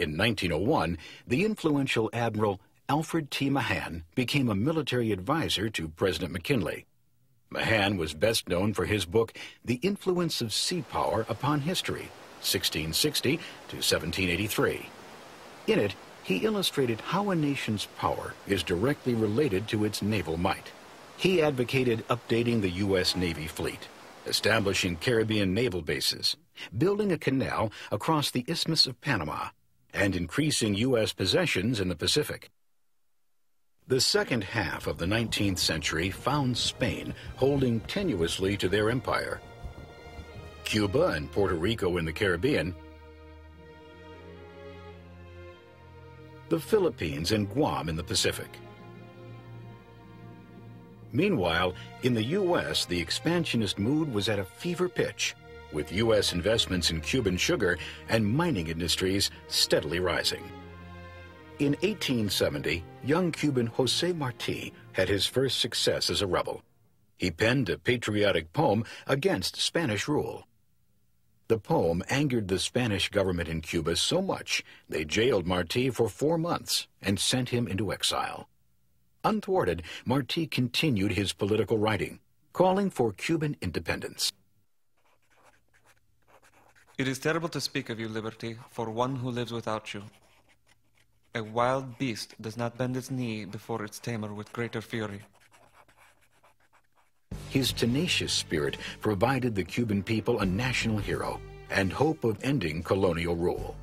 In 1901, the influential Admiral Alfred T. Mahan became a military advisor to President McKinley. Mahan was best known for his book, The Influence of Sea Power Upon History, 1660 to 1783. In it, he illustrated how a nation's power is directly related to its naval might. He advocated updating the U.S. Navy fleet, establishing Caribbean naval bases, building a canal across the Isthmus of Panama, and increasing U.S. possessions in the Pacific. The second half of the 19th century found Spain holding tenuously to their empire. Cuba and Puerto Rico in the Caribbean, the Philippines and Guam in the Pacific. Meanwhile, in the U.S., the expansionist mood was at a fever pitch, with U.S. investments in Cuban sugar and mining industries steadily rising. In 1870, young Cuban José Martí had his first success as a rebel. He penned a patriotic poem against Spanish rule. The poem angered the Spanish government in Cuba so much they jailed Martí for 4 months and sent him into exile. Unthwarted, Martí continued his political writing, calling for Cuban independence. It is terrible to speak of you, liberty, for one who lives without you. A wild beast does not bend its knee before its tamer with greater fury. His tenacious spirit provided the Cuban people a national hero and hope of ending colonial rule.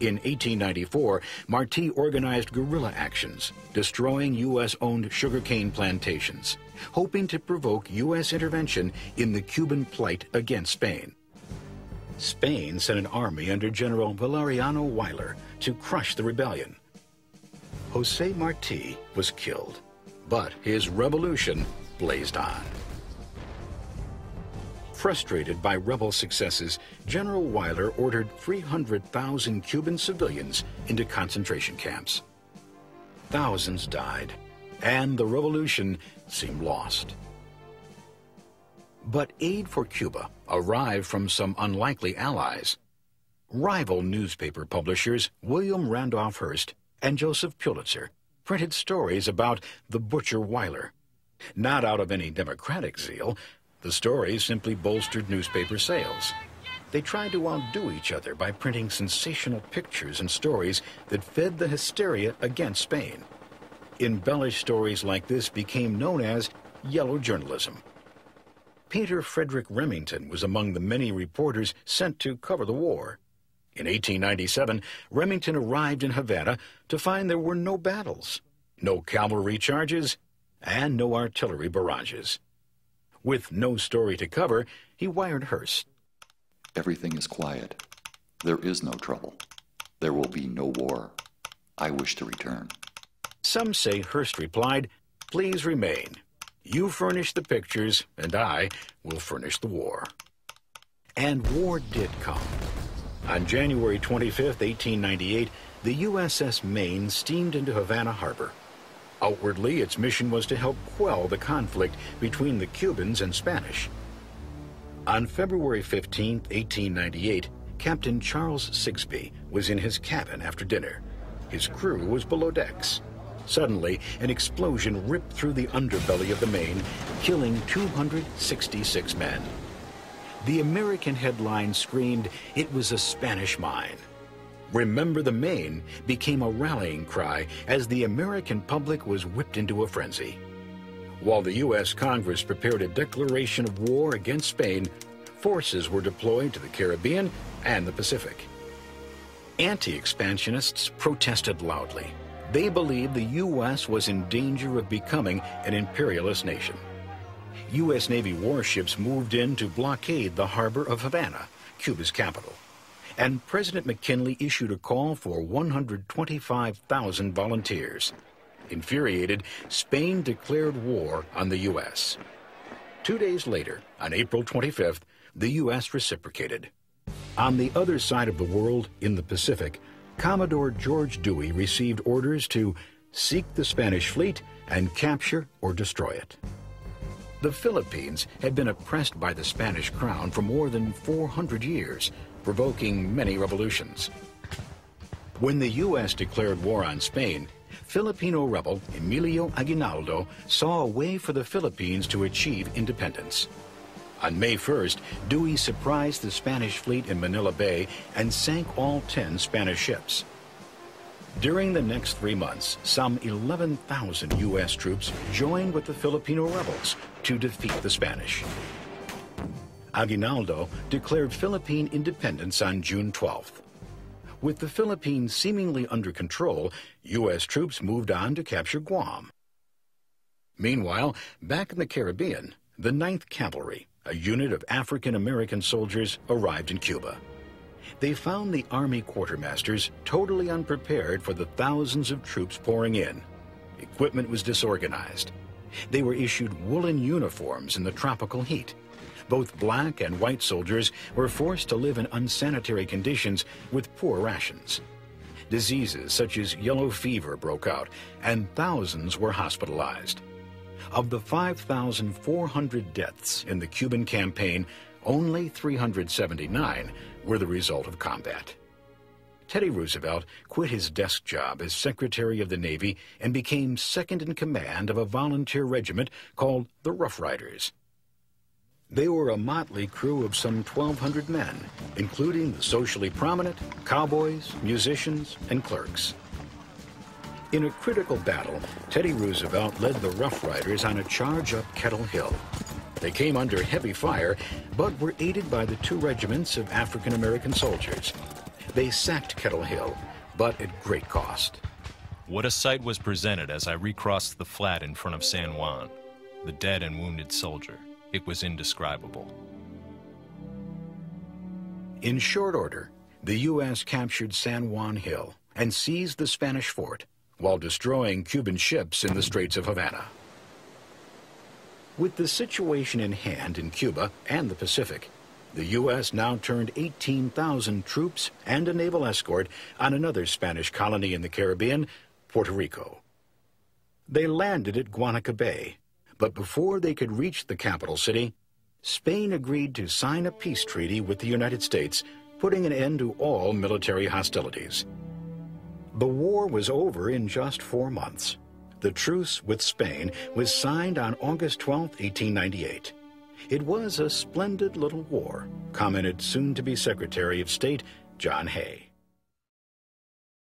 In 1894, Martí organized guerrilla actions, destroying U.S.-owned sugarcane plantations, hoping to provoke U.S. intervention in the Cuban plight against Spain. Spain sent an army under General Valeriano Weyler to crush the rebellion. José Martí was killed, but his revolution blazed on. Frustrated by rebel successes, General Weyler ordered 300,000 Cuban civilians into concentration camps. Thousands died, and the revolution seemed lost. But aid for Cuba arrived from some unlikely allies. Rival newspaper publishers William Randolph Hearst and Joseph Pulitzer printed stories about the butcher Weyler. Not out of any democratic zeal, the stories simply bolstered newspaper sales. They tried to outdo each other by printing sensational pictures and stories that fed the hysteria against Spain. Embellished stories like this became known as yellow journalism. Peter Frederick Remington was among the many reporters sent to cover the war. In 1897, Remington arrived in Havana to find there were no battles, no cavalry charges, and no artillery barrages. With no story to cover, he wired Hearst. Everything is quiet. There is no trouble. There will be no war. I wish to return. Some say Hearst replied, "Please remain. You furnish the pictures, and I will furnish the war." And war did come. On January 25, 1898, the USS Maine steamed into Havana Harbor. Outwardly, its mission was to help quell the conflict between the Cubans and Spanish. On February 15, 1898, Captain Charles Sigsbee was in his cabin after dinner. His crew was below decks. Suddenly, an explosion ripped through the underbelly of the Maine, killing 266 men. The American headline screamed, "It was a Spanish mine." "Remember the Maine" became a rallying cry as the American public was whipped into a frenzy. While the U.S. Congress prepared a declaration of war against Spain, forces were deployed to the Caribbean and the Pacific. Anti-expansionists protested loudly. They believed the U.S. was in danger of becoming an imperialist nation. U.S. Navy warships moved in to blockade the harbor of Havana, Cuba's capital. And President McKinley issued a call for 125,000 volunteers. Infuriated, Spain declared war on the U.S. 2 days later, on April 25th, the U.S. reciprocated. On the other side of the world, in the Pacific, Commodore George Dewey received orders to seek the Spanish fleet and capture or destroy it. The Philippines had been oppressed by the Spanish crown for more than 400 years, provoking many revolutions. When the U.S. declared war on Spain, Filipino rebel Emilio Aguinaldo saw a way for the Philippines to achieve independence. On May 1st, Dewey surprised the Spanish fleet in Manila Bay and sank all 10 Spanish ships. During the next 3 months, some 11,000 U.S. troops joined with the Filipino rebels to defeat the Spanish. Aguinaldo declared Philippine independence on June 12th. With the Philippines seemingly under control, U.S. troops moved on to capture Guam. Meanwhile, back in the Caribbean, the 9th Cavalry, a unit of African-American soldiers, arrived in Cuba. They found the Army quartermasters totally unprepared for the thousands of troops pouring in. Equipment was disorganized. They were issued woolen uniforms in the tropical heat. Both black and white soldiers were forced to live in unsanitary conditions with poor rations. Diseases such as yellow fever broke out, and thousands were hospitalized. Of the 5,400 deaths in the Cuban campaign, only 379 were the result of combat. Teddy Roosevelt quit his desk job as Secretary of the Navy and became second in command of a volunteer regiment called the Rough Riders. They were a motley crew of some 1,200 men, including the socially prominent, cowboys, musicians, and clerks. In a critical battle, Teddy Roosevelt led the Rough Riders on a charge up Kettle Hill. They came under heavy fire, but were aided by the 2 regiments of African-American soldiers. They sacked Kettle Hill, but at great cost. What a sight was presented as I recrossed the flat in front of San Juan. The dead and wounded soldier. It was indescribable. In short order, the U.S. captured San Juan Hill and seized the Spanish fort while destroying Cuban ships in the Straits of Havana. With the situation in hand in Cuba and the Pacific, the U.S. now turned 18,000 troops and a naval escort on another Spanish colony in the Caribbean, Puerto Rico. They landed at Guanica Bay, but before they could reach the capital city, Spain agreed to sign a peace treaty with the United States, putting an end to all military hostilities. The war was over in just 4 months. The truce with Spain was signed on August 12, 1898. It was a splendid little war, commented soon-to-be Secretary of State John Hay.